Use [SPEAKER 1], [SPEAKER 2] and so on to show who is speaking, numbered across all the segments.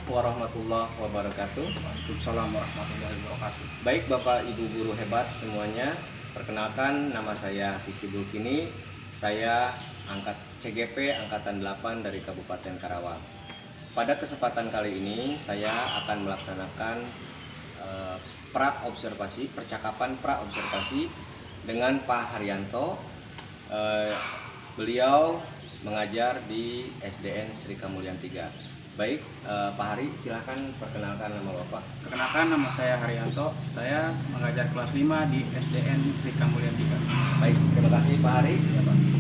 [SPEAKER 1] Warahmatullahi wabarakatuh.
[SPEAKER 2] Waalaikumsalam warahmatullahi wabarakatuh.
[SPEAKER 1] Baik Bapak Ibu guru hebat semuanya, perkenalkan nama saya Kiki Bulkini. Saya CGP Angkatan 8 dari Kabupaten Karawang. Pada kesempatan kali ini saya akan melaksanakan percakapan pra-observasi dengan Pak Haryanto. Beliau mengajar di SDN Sri Kamulyan 3. Baik, Pak Hari, silahkan perkenalkan nama Bapak.
[SPEAKER 2] Perkenalkan, nama saya Haryanto. Saya mengajar kelas 5 di SDN Sri Kamulyan 3.
[SPEAKER 1] Baik, terima kasih Pak Hari.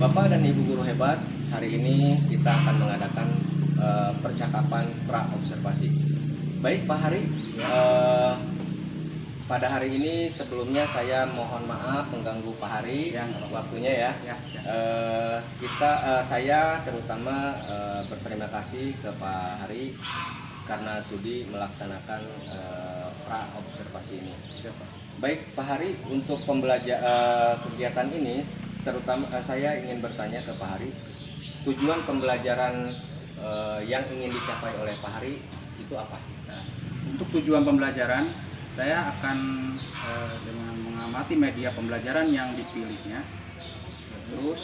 [SPEAKER 1] Bapak dan Ibu guru hebat, hari ini kita akan mengadakan percakapan pra-observasi. Baik Pak Hari, pada hari ini sebelumnya saya mohon maaf mengganggu Pak Hari waktunya ya. Saya terutama berterima kasih ke Pak Hari karena sudi melaksanakan pra-observasi ini. Baik Pak Hari, untuk kegiatan ini terutama saya ingin bertanya ke Pak Hari, tujuan pembelajaran yang ingin dicapai oleh Pak Hari itu apa?
[SPEAKER 2] Nah, untuk tujuan pembelajaran, saya akan dengan mengamati media pembelajaran yang dipilihnya, terus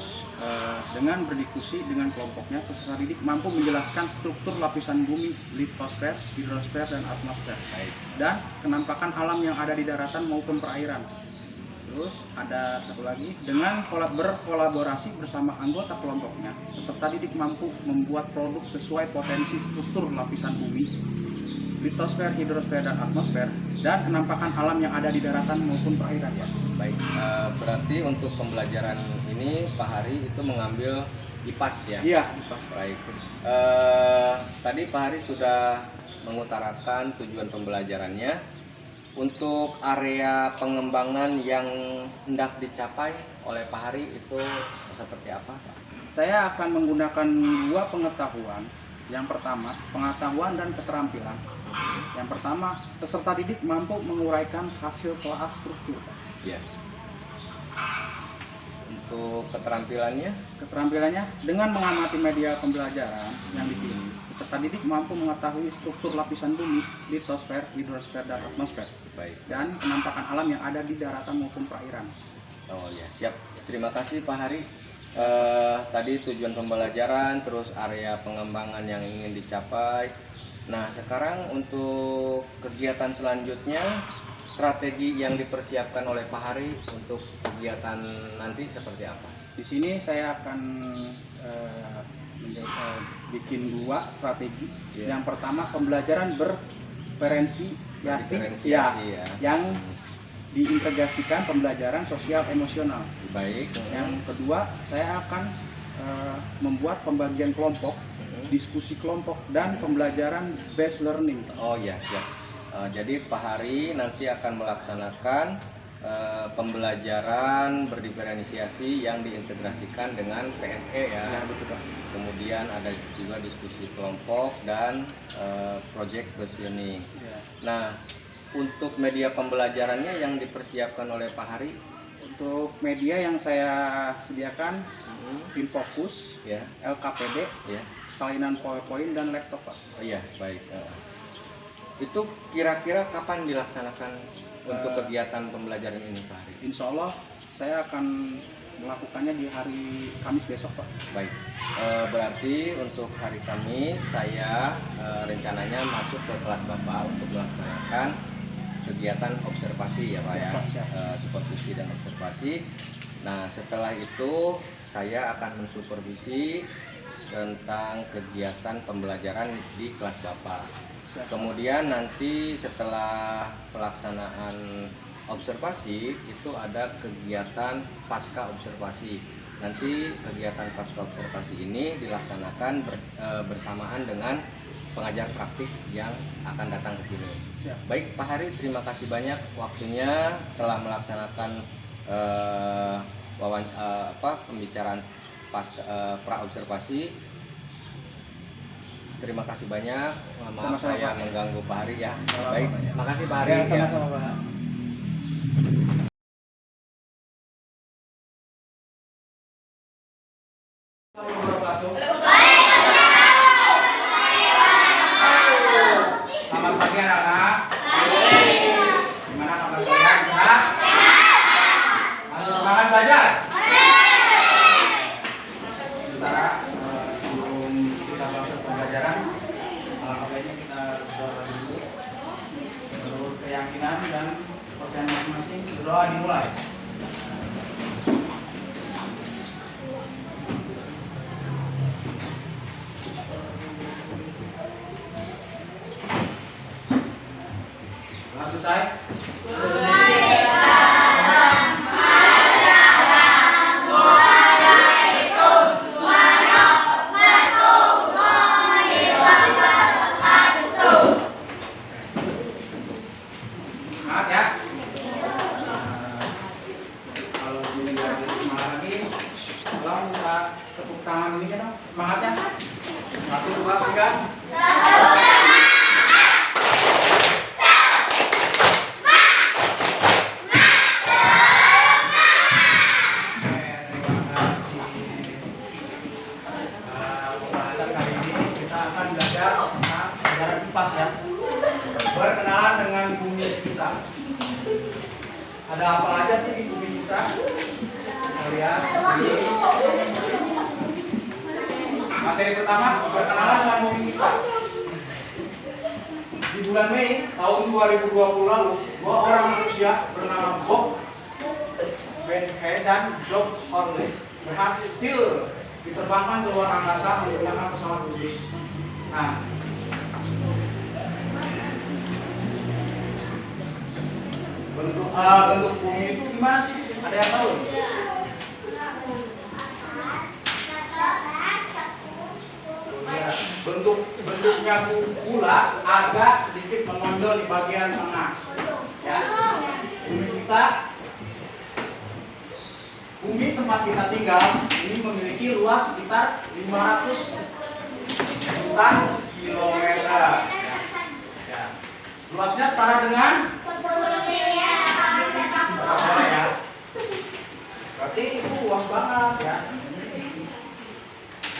[SPEAKER 2] dengan berdiskusi dengan kelompoknya, peserta didik mampu menjelaskan struktur lapisan bumi, litosfer, hidrosfer, dan atmosfer, dan kenampakan alam yang ada di daratan maupun perairan. Terus ada satu lagi, dengan berkolaborasi bersama anggota kelompoknya, peserta didik mampu membuat produk sesuai potensi struktur lapisan bumi, litosfer, hidrosfer, dan atmosfer, dan kenampakan alam yang ada di daratan maupun perairan.
[SPEAKER 1] Ya, baik, berarti untuk pembelajaran ini Pak Hari itu mengambil IPAS ya?
[SPEAKER 2] Iya, IPAS.
[SPEAKER 1] Baik. Tadi Pak Hari sudah mengutarakan tujuan pembelajarannya. Untuk area pengembangan yang hendak dicapai oleh Pak Hari itu seperti apa, Pak?
[SPEAKER 2] Saya akan menggunakan dua pengetahuan. Yang pertama, pengetahuan dan keterampilan. Yang pertama, peserta didik mampu menguraikan hasil telaah struktur.
[SPEAKER 1] Ya. Untuk keterampilannya?
[SPEAKER 2] Keterampilannya, dengan mengamati media pembelajaran yang dipilih, peserta didik mampu mengetahui struktur lapisan bumi, litosfer, hidrosfer, dan atmosfer.
[SPEAKER 1] Baik.
[SPEAKER 2] Dan kenampakan alam yang ada di daratan maupun perairan.
[SPEAKER 1] Oh ya, siap. Terima kasih Pak Hari. Tadi tujuan pembelajaran, terus area pengembangan yang ingin dicapai. Nah, sekarang untuk kegiatan selanjutnya, strategi yang dipersiapkan oleh Pak Hari untuk kegiatan nanti seperti apa?
[SPEAKER 2] Di sini saya akan bikin dua strategi. Yang pertama, pembelajaran berdiferensiasi ya, yang diintegrasikan pembelajaran sosial emosional.
[SPEAKER 1] Baik.
[SPEAKER 2] Yang kedua, saya akan membuat pembagian kelompok, diskusi kelompok, dan pembelajaran based learning.
[SPEAKER 1] Oh ya, siap. Jadi Pak Hari nanti akan melaksanakan pembelajaran berdiferensiasi yang diintegrasikan dengan PSE ya.
[SPEAKER 2] Ya, betul Pak.
[SPEAKER 1] Kemudian ada juga diskusi kelompok dan project based learning.
[SPEAKER 2] Ya.
[SPEAKER 1] Nah, untuk media pembelajarannya yang dipersiapkan oleh Pak Hari?
[SPEAKER 2] Untuk media yang saya sediakan, Infocus,
[SPEAKER 1] ya,
[SPEAKER 2] LKPD,
[SPEAKER 1] ya,
[SPEAKER 2] salinan PowerPoint, dan laptop Pak.
[SPEAKER 1] Oh iya, baik. Itu kira-kira kapan dilaksanakan untuk kegiatan pembelajaran ini Pak Hari?
[SPEAKER 2] Insya Allah saya akan melakukannya di hari Kamis besok Pak.
[SPEAKER 1] Baik, berarti untuk hari Kamis saya rencananya masuk ke kelas Bapak untuk melaksanakan kegiatan observasi ya Pak ya, supervisi dan observasi. Nah, setelah itu saya akan mensupervisi tentang kegiatan pembelajaran di kelas Bapak. Kemudian nanti setelah pelaksanaan observasi itu ada kegiatan pasca observasi. Nanti kegiatan pasca observasi ini dilaksanakan bersamaan dengan pengajar praktik yang akan datang ke sini. Baik Pak Hari, terima kasih banyak waktunya telah melaksanakan pembicaraan pra-observasi. Terima kasih banyak. Maaf saya mengganggu Pak Hari ya. Baik, makasih Pak Hari.
[SPEAKER 2] Sama-sama Pak. Waalaikumsalam. Selamat pagi anak-anak. Gimana kabar kalian? Sehat? Masih semangat belajar? Sementara sebelum kita masuk pembelajaran, baiknya kita berdoa dulu. Menurut keyakinan dan kepercayaan masing-masing, berdoa dimulai. Telah selesai? Semangat ya. Kalau ini nggak ada semangat lagi, tolong kita tepuk tangan ini kan, semangatnya. 1, 2, 3. Pas ya, berkenalan dengan bumi kita. Ada apa aja sih di bumi kita? Kita lihat ini. Materi pertama, berkenalan dengan bumi kita. Di bulan Mei tahun 2020 lalu, 2 orang manusia bernama Bob Ben-Hay dan Job Orley berhasil diterbangkan ke luar angkasa menggunakan pesawat khusus. Nah, bentuk bumi itu gimana sih? Ada yang tahu? Ya, bentuknya bulat, agak sedikit mengondol di bagian tengah. Ya, bumi tempat kita tinggal ini memiliki luas sekitar 500 juta kilometer. Ya. Luasnya setara dengan ya. Berarti itu luas banget ya.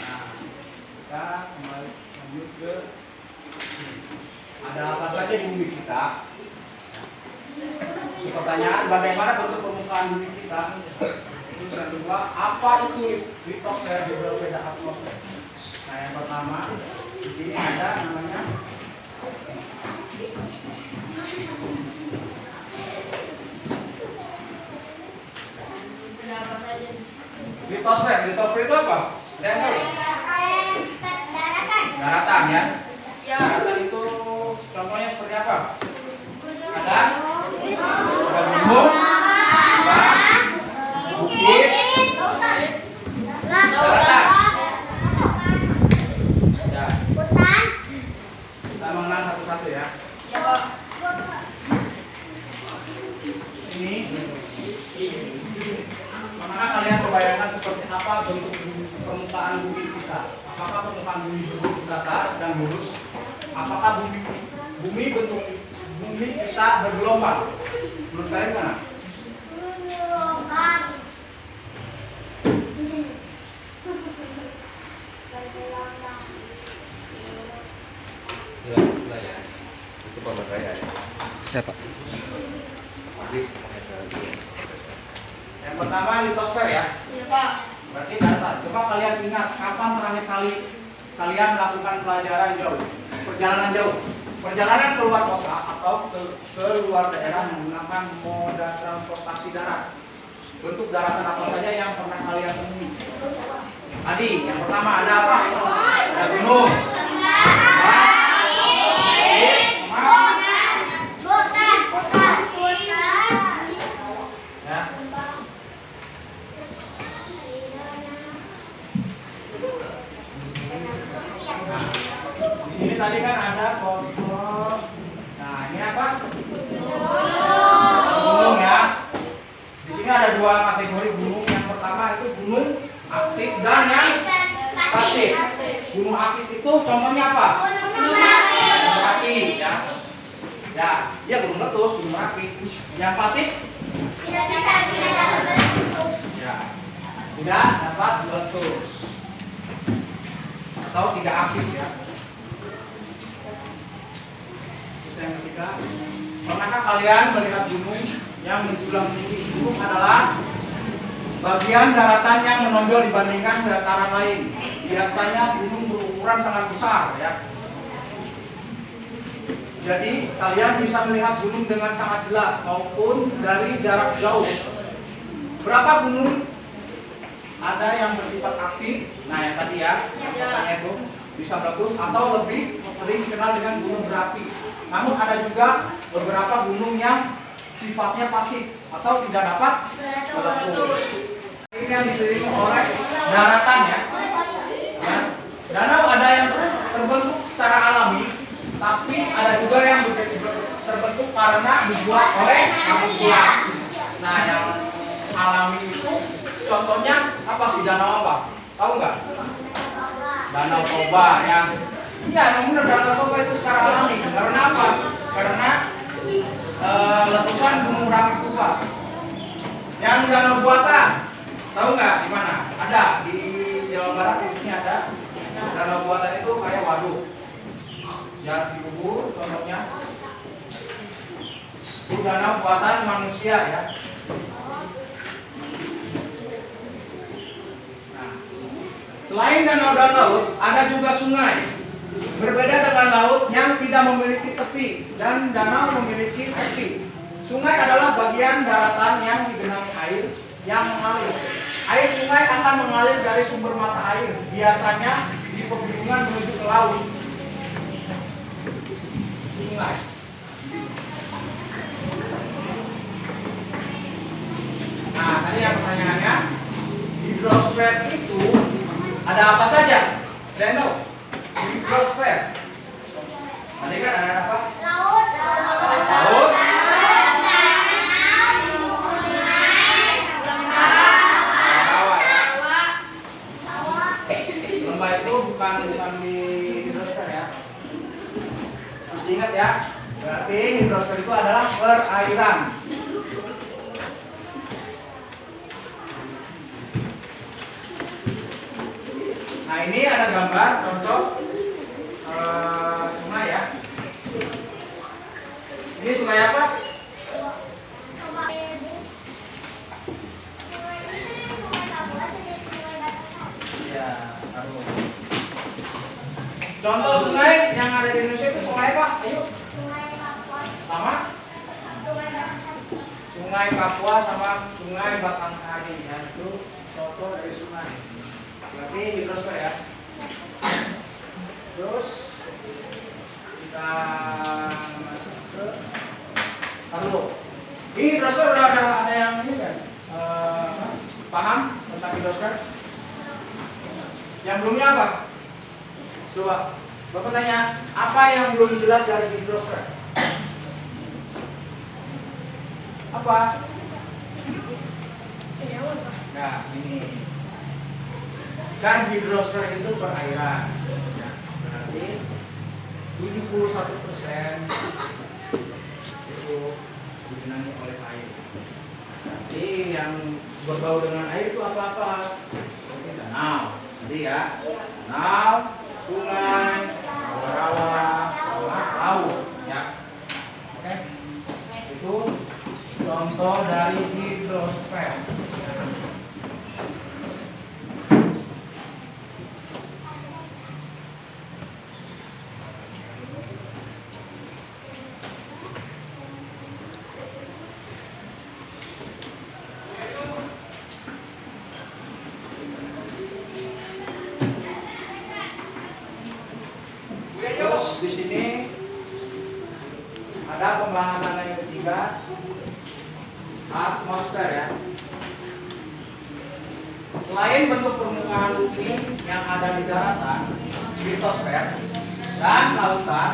[SPEAKER 2] Nah, kita kembali lanjut ke ada apa saja di bumi kita. Pertanyaan, bagaimana bentuk permukaan bumi kita? Itu yang kedua, apa itu litosfer, beda atmosfer? Nah, yang pertama di sini ada namanya litosfer. Litosfer itu apa? Ada yang tahu? Daratan ya. Daratan itu contohnya seperti apa? Ada gunung, bukit, daratan. Ya. Kita mengenal satu-satu ya. Ini. Bagaimana kalian membayangkan seperti apa bentuk permukaan bumi kita? Apakah permukaan bumi berbentuk datar dan lurus? Apakah bumi bentuk bumi kita bergelombang? Menurut kalian mana?
[SPEAKER 1] Ya. Itu pemerintah ya.
[SPEAKER 3] Siapa?
[SPEAKER 2] Yang pertama litosfer ya.
[SPEAKER 4] Iya Pak.
[SPEAKER 2] Berarti datar. Coba kalian ingat kapan terakhir kali kalian melakukan pelajaran jauh, perjalanan jauh, perjalanan keluar kota atau ke luar daerah menggunakan moda transportasi darat. Bentuk daratan apa saja yang pernah kalian temui? Tadi yang pertama ada apa? Ada gunung. Ya. Di sini tadi kan ada foto. Nah, ini apa? Gunung ya. Di sini ada 2 kategori gunung. Yang pertama itu gunung aktif dan yang pasif. Gunung aktif itu contohnya apa? Gunung Merapi ya. Ya, gunung meletus, gunung Merapi. Yang pasif? Ya, tidak dapat meletus atau tidak aktif ya. yang ketiga, pernahkah kalian melihat gunung yang menjulang tinggi? Gunung adalah bagian daratan yang menonjol dibandingkan dataran lain. Biasanya gunung berukuran sangat besar ya. Jadi kalian bisa melihat gunung dengan sangat jelas maupun dari jarak jauh. Berapa gunung ada yang bersifat aktif? Nah yang tadi ya, yang pertanyaan itu bisa meletus atau lebih sering dikenal dengan gunung berapi. Namun ada juga beberapa gunung yang sifatnya pasif atau tidak dapat meletus. Ini yang diterima oleh daratan ya. Danau ada yang terbentuk secara alami, tapi ada juga yang terbentuk karena dibuat oleh manusia. Nah, yang alami itu contohnya apa sih? Danau apa? Tahu nggak? Danau Toba ya. Iya, namun Danau Toba itu secara alami. Karena apa? Karena letusan gunung berapi Toba. Yang danau buatan, tahu nggak di mana? Ada di Jawa Barat, di sini ada. Danau buatan itu kayak waduk. Ya, di Ubud contohnya. Itu danau buatan manusia ya. Nah, selain danau-danau, ada juga sungai. Berbeda dengan laut yang tidak memiliki tepi dan danau memiliki tepi. Sungai adalah bagian daratan yang digenangi air yang mengalir. Air sungai akan mengalir dari sumber mata air, biasanya di pegunungan menuju ke laut. Sungai. Nah, tadi yang pertanyaannya, hidrosfer itu ada apa saja? Ada yang tahu? Hidrosfer. Tadi kan ada apa? Laut. Laut. Lembah itu bukan di hidrosfer ya. Harus ingat ya. Berarti hidrosfer itu adalah perairan. Nah ini ada gambar contoh sungai ya. Ini sungai apa? Ya, contoh sungai yang ada di Indonesia itu sungai apa? Ayo. Sama? Sungai Papua sama Sungai Batanghari ya, itu contoh dari sungai. Berarti hidrosfer ya. Terus kita masuk ke Tarlo. Ini hidrosfer udah ada yang ini kan? Paham tentang hidrosfer? Yang belumnya apa? Coba Bapak tanya, apa yang belum jelas dari hidrosfer? Apa? Nah, ini kan hidrosfer itu perairan. Nah, berarti 71% itu digenangi oleh air. Berarti yang berbau dengan air itu apa-apa? Mungkin danau. Jadi ya, danau, sungai, rawa-rawa, laut, ya. Oke, itu contoh dari hidrosfer. Di sini ada pembahasan yang ketiga, atmosfer ya. Selain bentuk permukaan bumi yang ada di daratan, litosfer, dan lautan,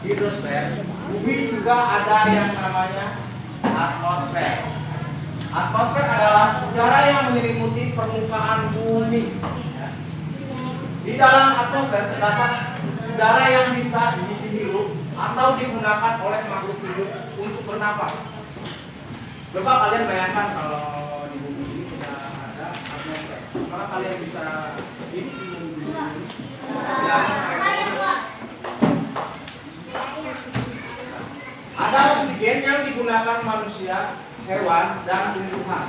[SPEAKER 2] hidrosfer, bumi juga ada yang namanya atmosfer. Atmosfer adalah udara yang menyelimuti permukaan bumi. Di dalam atmosfer terdapat udara yang bisa dihirup atau digunakan oleh makhluk hidup untuk bernapas. Coba kalian bayangkan kalau di bumi ini tidak ada atmosfer, maka kalian bisa hidup di bumi. Ada oksigen yang digunakan manusia, hewan, dan tumbuhan.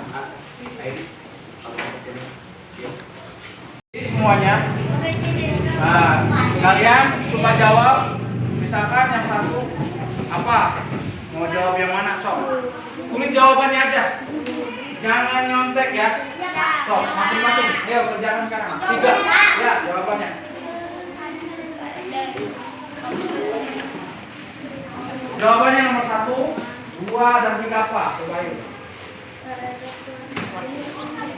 [SPEAKER 2] Jadi semuanya, kalian coba jawab. Misalkan yang satu apa? Mau jawab yang mana? Sok. Tulis jawabannya aja. Jangan nyontek ya. Sok, masing-masing. Ayo kerjakan sekarang. 3. Ya, jawabannya. Jawabannya nomor 1, 2, dan 3 apa? Coba yuk.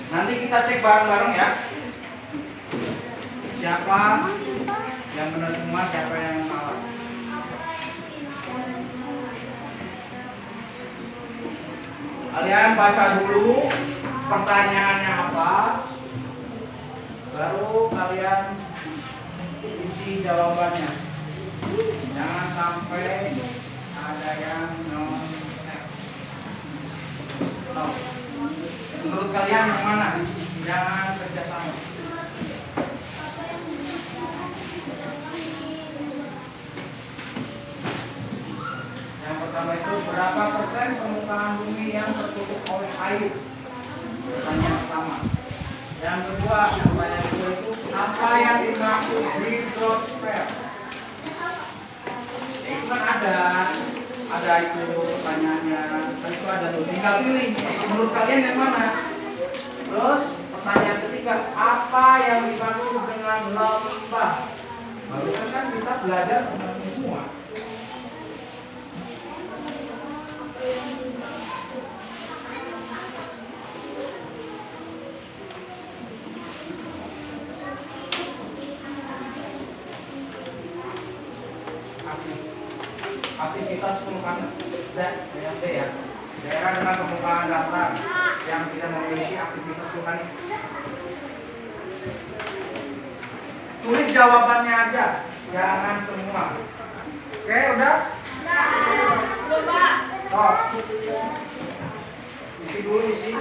[SPEAKER 2] Nanti kita cek bareng-bareng ya. Siapa yang benar semua, siapa yang salah. Kalian baca dulu pertanyaannya apa, baru kalian isi jawabannya. Jangan sampai ada yang nyontek. Menurut kalian yang mana? Jangan kerjasama. Yang pertama itu, berapa persen permukaan bumi yang tertutup oleh air? Pertanyaan pertama. Yang kedua, pertanyaan kedua itu, apa yang dimaksud hidrosfer? Itu kan ada itu pertanyaannya, itu ada tuh, tinggal pilih menurut kalian yang mana. Terus pertanyaan ketiga, apa yang dimaksud dengan lembah? Barusan kan kita belajar tentang semua. Aktivitas permukaan DMD ya, daerah dengan permukaan datar yang tidak memiliki aktivitas vulkanik. Tulis jawabannya aja, jangan semua. Oke, udah? Coba. Oh. Isi dulu isi.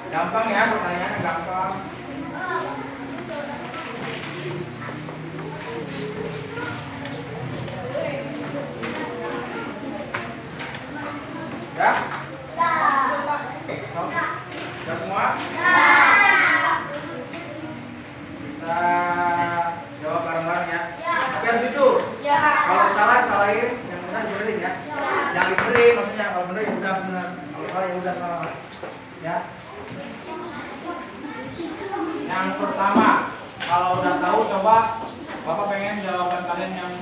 [SPEAKER 2] Gampang ya, pertanyaannya gampang. Ya? Sudah semua? Kita jawab bareng-bareng ya. Tapi harus jujur. Kalau salah, salahin. Yang benar benerin ya. Jangan benerin, maksudnya kalau bener ya udah benar. Kalau salah ya udah salah. Ya. Yang pertama, kalau udah tahu coba Bapak pengen jawaban kalian yang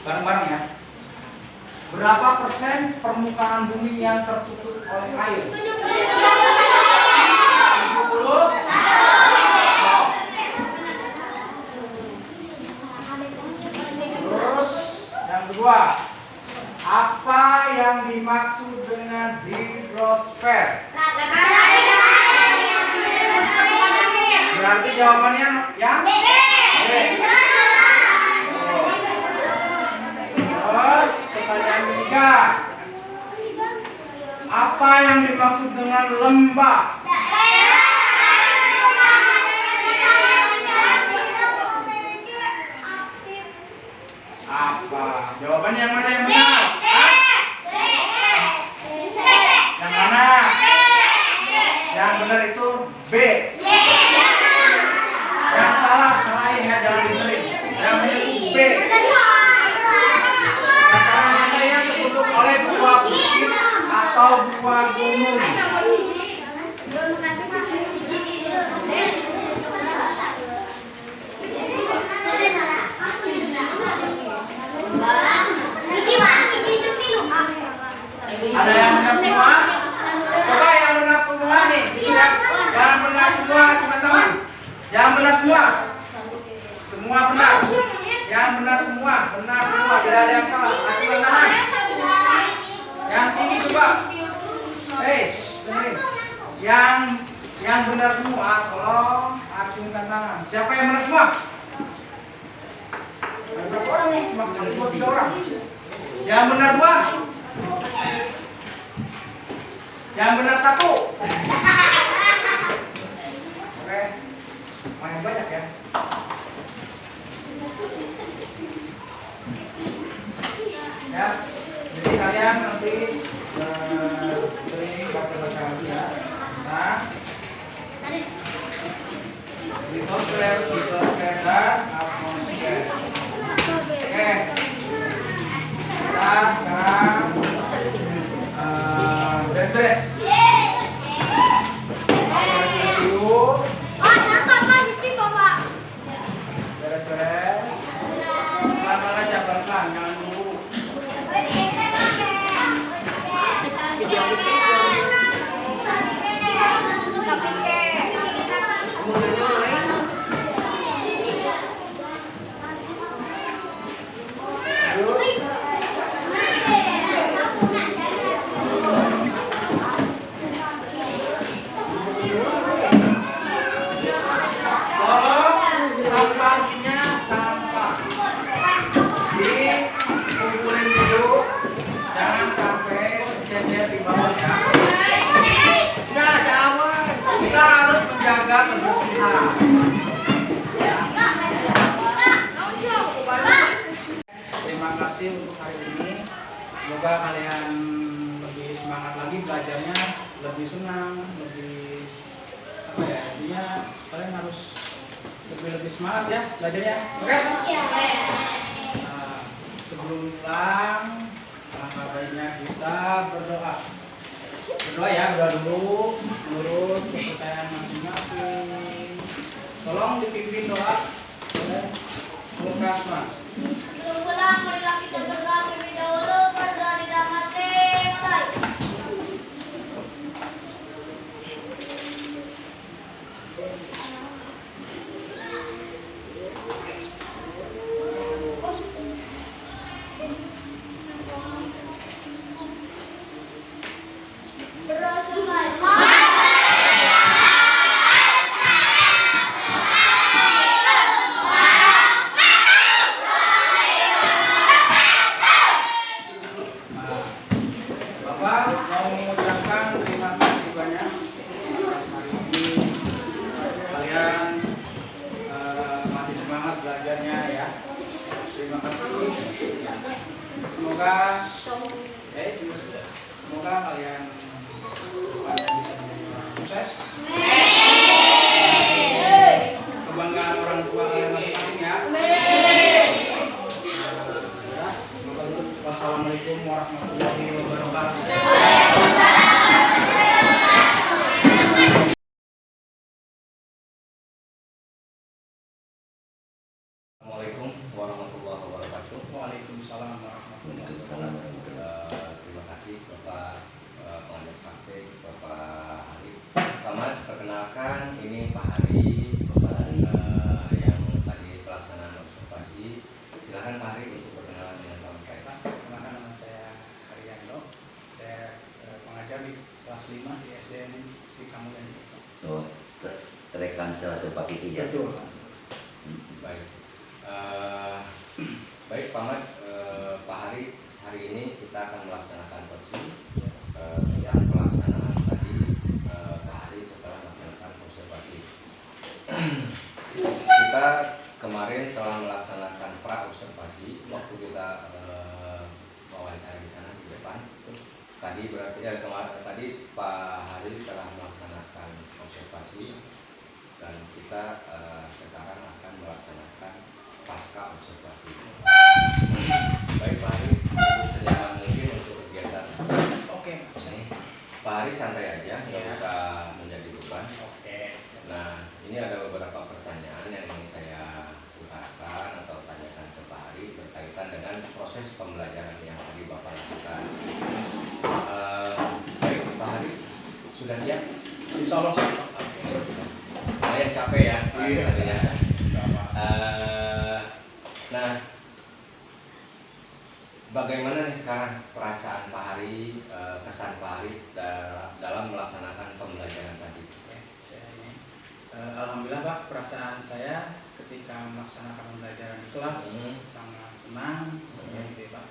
[SPEAKER 2] bareng-bareng ya. Berapa persen permukaan bumi yang tertutup oleh air? 70. Terus yang kedua, apa yang dimaksud dengan hidrosfer? Berarti jawabannya yang B. Terus pertanyaan ketiga, apa yang dimaksud dengan lembah? Apa? Jawabannya yang mana yang benar? Yang mana? Yang benar itu B. Yang salah, salahin ya, jangan dibenerin. Yang benar itu B. Dataran yang tertutup oleh dua bukit atau dua gunung. Ada yang benar semua? Coba yang benar semua nih, ya. Yang benar semua, cuma tangan. Yang benar semua. Semua benar. Yang benar semua, tidak ada yang salah. Acungkan tangan. Yang tinggi coba. Dengerin. Yang benar semua, tolong acungkan tangan. Siapa yang benar semua? Ada berapa orang nih? Cuma 2-3 orang. Yang benar 2. Yang benar 1. Oke. Main banyak ya. Ya. Jadi kalian nanti sering baca-baca lagi ya. Nah. Dikontrol dan atmosfer. Oke. Kita sekarang beres-beres. Beres-beres. Pelan-pelan aja, pelan-pelan, jangan dulu. Sampahnya sampah dikumpulin dulu, jangan sampai cecer di bawah ya. Nah, jangan, kita harus menjaga kebersihan ya. Terima kasih untuk hari ini, semoga kalian lebih semangat lagi belajarnya, lebih senang, lebih apa ya, intinya kalian harus lebih semangat ya belajarnya. Oke? Nah, sebelum pulang, alangkah baiknya kita berdoa. Berdoa ya, berdoa dulu menurut kepercayaan masing-masing. Tolong dipimpin doa oleh Mukasman.
[SPEAKER 3] Sebelum pulang, marilah kita berdoa terlebih dahulu. Berdoa di dalam hati. Mulai. Berdoa selesai.
[SPEAKER 2] Bapak mau mengucapkan terima kasih banyak atas hari ini. Kalian masih semangat belajarnya ya. Terima kasih. Semoga kalian bisa menjadi orang sukses. Kebanggaan orang tua kalian masing-masing ya. Wassalamualaikum warahmatullahi wabarakatuh.
[SPEAKER 1] Assalamualaikum warahmatullahi wabarakatuh.
[SPEAKER 2] Waalaikumsalam warahmatullahi wabarakatuh.
[SPEAKER 1] Terima kasih Bapak pengajar praktek, Bapak Hari. Selamat perkenalkan, ini Pak Hari, yang tadi pelaksanaan observasi. Silakan Pak Hari untuk berkenalan dengan kawan-kawan.
[SPEAKER 2] Perkenalkan, nama saya Haryando. Saya pengajar di kelas 5 di SDN Sri Kamulyan.
[SPEAKER 4] Oh, rekan salah Pak itu ya.
[SPEAKER 2] Betul.
[SPEAKER 1] Baik. Baik Pak Ahmad, Pak Hari, hari ini kita akan melaksanakan kursi tentang pelaksanaan tadi Pak Hari setelah melaksanakan observasi. Kita kemarin telah melaksanakan pra observasi waktu kita wawancara di sana di depan. Tadi berarti tadi Pak Hari telah melaksanakan observasi dan kita sekarang akan melaksanakan pasca observasi. Baik Pak Hari, untuk senyaman mungkin untuk kegiatan.
[SPEAKER 2] Oke.
[SPEAKER 1] Pak Hari santai aja, nggak
[SPEAKER 2] Ya.
[SPEAKER 1] usah menjadi beban.
[SPEAKER 2] Oke.
[SPEAKER 1] Nah, ini ada beberapa pertanyaan yang ingin saya utarakan atau tanyakan ke Pak Hari berkaitan dengan proses pembelajaran yang tadi Bapak lakukan. Baik Pak Hari, sudah siap?
[SPEAKER 2] Insya Allah siap.
[SPEAKER 1] Lumayan capek ya Pak
[SPEAKER 2] Iya.
[SPEAKER 1] Hari ya. Nah, bagaimana nih sekarang perasaan Pak Hari, kesan Pak Hari dalam melaksanakan pembelajaran tadi?
[SPEAKER 2] Oke, saya ini. Alhamdulillah Pak, perasaan saya ketika melaksanakan pembelajaran di kelas sangat senang, gitu ya Pak.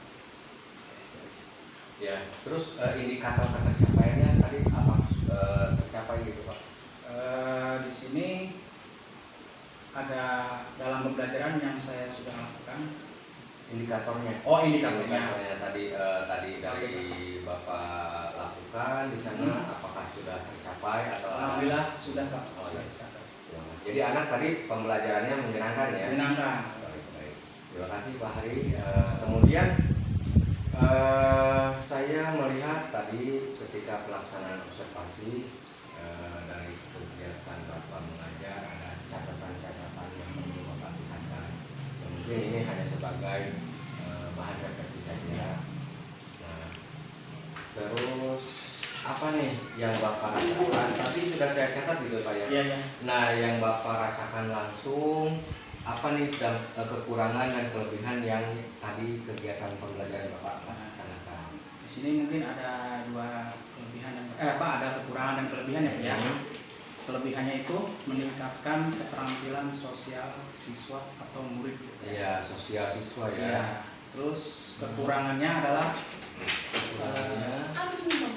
[SPEAKER 1] Ya, terus indikator tercapaiannya tadi apa tercapai gitu Pak?
[SPEAKER 2] Di sini ada dalam pembelajaran yang saya sudah lakukan.
[SPEAKER 1] Indikatornya.
[SPEAKER 2] Oh, indikatornya.
[SPEAKER 1] Indikatornya tadi dari Bapak lakukan di sana apakah sudah tercapai atau
[SPEAKER 2] Alhamdulillah sudah Pak.
[SPEAKER 1] Oh,
[SPEAKER 2] Sudah
[SPEAKER 1] ya.
[SPEAKER 2] tercapai.
[SPEAKER 1] Jadi anak tadi pembelajarannya menyenangkan ya?
[SPEAKER 2] Menyenangkan.
[SPEAKER 1] Baik. Terima kasih Pak Hari. Kemudian saya melihat tadi ketika pelaksanaan observasi dari kegiatan Bapak mengajar ada catatan-catatan yang perlu Bapak lihatkan. Mungkin ini hanya sebagai bahan refleksi saja. Nah, terus apa nih yang Bapak rasakan? Tadi sudah saya catat gitu Pak ya.
[SPEAKER 2] Iya, iya.
[SPEAKER 1] Nah, yang Bapak rasakan langsung apa nih kekurangan dan kelebihan yang tadi kegiatan pembelajaran Bapak laksanakan?
[SPEAKER 2] Di sini mungkin ada dua kelebihan dan ada kekurangan dan kelebihan ya Pak ya. Kelebihannya itu meningkatkan keterampilan sosial siswa atau murid.
[SPEAKER 1] Iya, sosial siswa ya.
[SPEAKER 2] Iya. Terus kekurangannya adalah
[SPEAKER 1] Kekurangannya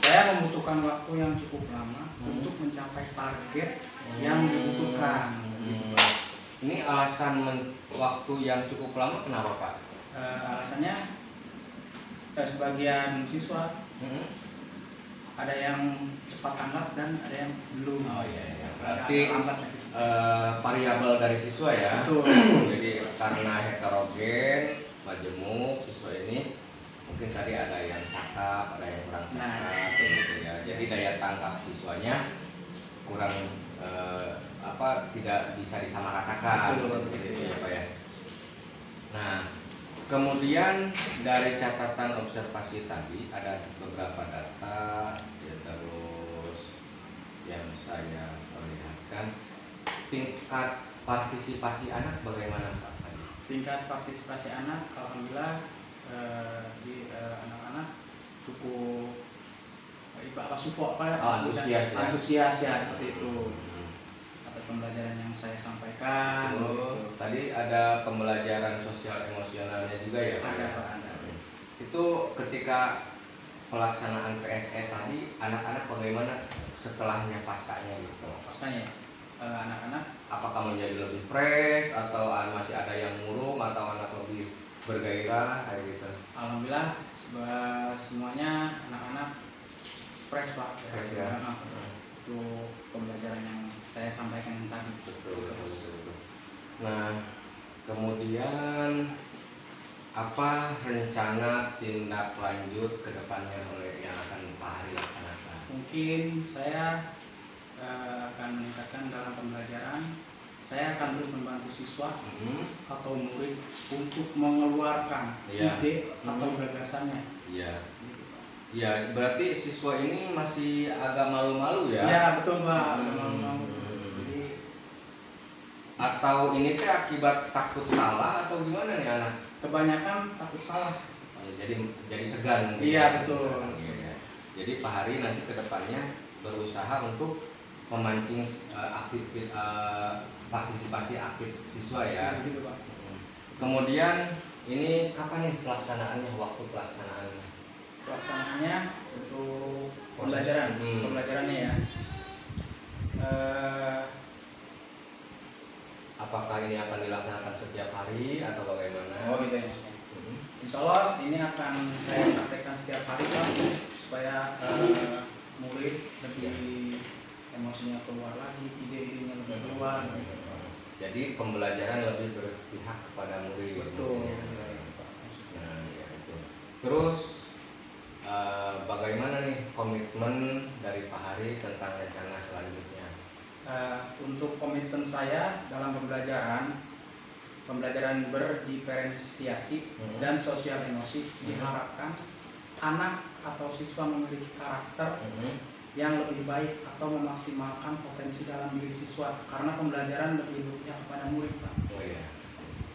[SPEAKER 2] saya membutuhkan waktu yang cukup lama untuk mencapai target yang dibutuhkan.
[SPEAKER 1] Ini alasan waktu yang cukup lama kenapa Pak?
[SPEAKER 2] Alasannya sebagian siswa ada yang cepat tanggap dan ada yang belum.
[SPEAKER 1] Oh iya.
[SPEAKER 2] Berarti
[SPEAKER 1] Berarti
[SPEAKER 2] lambat.
[SPEAKER 1] variabel dari siswa ya.
[SPEAKER 2] Betul.
[SPEAKER 1] Jadi karena heterogen, majemuk siswa ini mungkin tadi ada yang cakap, ada yang kurang cakap, gitu ya. Jadi daya tangkap siswanya kurang tidak bisa disamaratakan.
[SPEAKER 2] Betul.
[SPEAKER 1] Gitu ya Pak ya. Nah, kemudian dari catatan observasi tadi ada beberapa data ya, terus yang saya perlihatkan tingkat partisipasi anak bagaimana Pak tadi?
[SPEAKER 2] Tingkat partisipasi anak alhamdulillah di anak-anak cukup antusias ya seperti itu. Atau pembelajaran yang saya sampaikan.
[SPEAKER 1] Tadi ada pembelajaran sosial emosionalnya juga ya Pak?
[SPEAKER 2] Ada.
[SPEAKER 1] Itu ketika pelaksanaan PSE tadi anak-anak bagaimana setelahnya paskanya gitu?
[SPEAKER 2] Paskanya anak-anak
[SPEAKER 1] Apakah menjadi lebih fresh atau masih ada yang murung atau anak lebih bergairah kayak gitu?
[SPEAKER 2] alhamdulillah semuanya anak-anak fresh Pak.
[SPEAKER 1] Fresh ya.
[SPEAKER 2] Itu pembelajaran yang saya sampaikan tadi.
[SPEAKER 1] Betul. Nah, kemudian apa rencana tindak lanjut ke depannya oleh yang akan Pak Hari laksanakan?
[SPEAKER 2] Mungkin saya akan meningkatkan dalam pembelajaran. Saya akan terus membantu siswa atau murid untuk mengeluarkan ide atau gagasannya.
[SPEAKER 1] Iya.
[SPEAKER 2] Gitu, Pak.
[SPEAKER 1] Ya, berarti siswa ini masih agak malu-malu ya?
[SPEAKER 2] Ya betul Pak. Malu-malu. Jadi
[SPEAKER 1] atau ini teh akibat takut salah atau gimana nih anak?
[SPEAKER 2] kebanyakan takut salah.
[SPEAKER 1] Jadi segan.
[SPEAKER 2] Iya betul.
[SPEAKER 1] Iya. Jadi Pak Hari nanti kedepannya berusaha untuk memancing partisipasi aktif siswa ya.
[SPEAKER 2] Gitu Pak.
[SPEAKER 1] Kemudian ini kapan nih pelaksanaannya, waktu pelaksanaannya?
[SPEAKER 2] Pelaksanaannya untuk pembelajarannya ya.
[SPEAKER 1] Apakah ini akan dilaksanakan setiap hari atau bagaimana?
[SPEAKER 2] Oh gitu ya. Insya Allah ini akan saya praktekkan setiap hari Pak, supaya murid lebih emosinya keluar lagi, ide-idenya lebih keluar.
[SPEAKER 1] Jadi pembelajaran lebih berpihak kepada murid.
[SPEAKER 2] Betul.
[SPEAKER 1] Nah, ya itu. Terus bagaimana nih komitmen dari Pak Hari tentang rencana selanjutnya?
[SPEAKER 2] Untuk komitmen saya dalam pembelajaran berdiferensiasi dan sosial emosi diharapkan anak atau siswa memiliki karakter yang lebih baik atau memaksimalkan potensi dalam diri siswa, karena pembelajaran lebih berpihak kepada murid Pak.
[SPEAKER 1] Oh iya,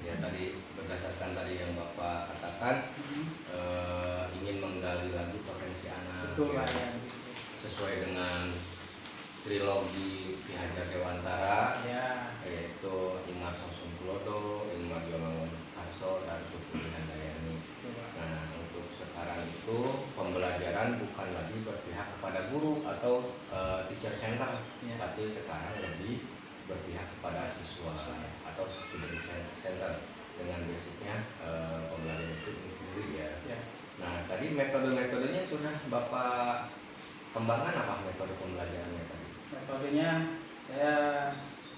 [SPEAKER 1] ya tadi berdasarkan tadi yang Bapak katakan ingin menggali lagi potensi anak.
[SPEAKER 2] Betul Pak ya.
[SPEAKER 1] Sesuai dengan trilogi Ki Hajar Dewantara
[SPEAKER 2] Ya.
[SPEAKER 1] yaitu Imar Sosungkulodo, Imar Yomangun Karso dan Tutu Handayani. Nah untuk sekarang itu pembelajaran guru atau teacher center,
[SPEAKER 2] Ya.
[SPEAKER 1] tapi sekarang lebih berpihak kepada siswa atau student center dengan basicnya pembelajaran itu sendiri ya.
[SPEAKER 2] Ya.
[SPEAKER 1] Nah tadi metode-metodenya sudah Bapak kembangkan, apa metode pembelajarannya tadi?
[SPEAKER 2] Metodenya saya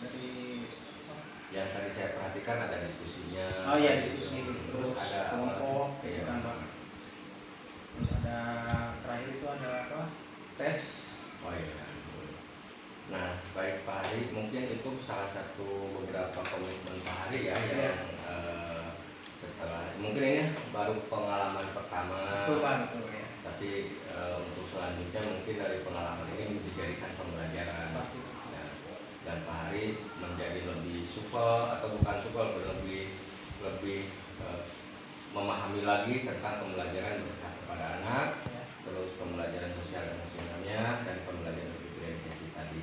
[SPEAKER 2] dari
[SPEAKER 1] Yang tadi saya perhatikan ada diskusinya.
[SPEAKER 2] oh ya diskusi,
[SPEAKER 1] terus
[SPEAKER 2] terus
[SPEAKER 1] ada
[SPEAKER 2] kelompok,
[SPEAKER 1] iya.
[SPEAKER 2] kan, Pak. Terus ada terakhir itu ada apa? Tes.
[SPEAKER 1] Oh iya. Nah, baik Pak Hari, mungkin itu salah satu beberapa komitmen Pak Hari ya yang setelah mungkin ini baru pengalaman pertama.
[SPEAKER 2] Betul Pak, betul ya.
[SPEAKER 1] Tapi untuk selanjutnya mungkin dari pengalaman ini dijadikan pembelajaran.
[SPEAKER 2] Pasti.
[SPEAKER 1] Nah, dan Pak Hari menjadi lebih supel atau bukan supel, lebih memahami lagi tentang pembelajaran berpihak kepada anak,
[SPEAKER 2] Ya.
[SPEAKER 1] terus pembelajaran sosial emosionalnya dan pembelajaran berpikir tadi.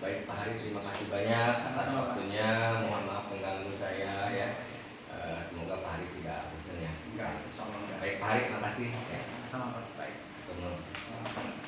[SPEAKER 1] Baik Pak Hari, terima kasih banyak atas
[SPEAKER 2] Sama-sama, Pak.
[SPEAKER 1] waktunya. Mohon maaf mengganggu saya ya. Semoga Pak Hari tidak bosan ya.
[SPEAKER 2] Enggak, insya Allah enggak.
[SPEAKER 1] Baik Pak Hari, terima kasih.
[SPEAKER 2] Sama Pak. Baik.
[SPEAKER 1] Ketemu.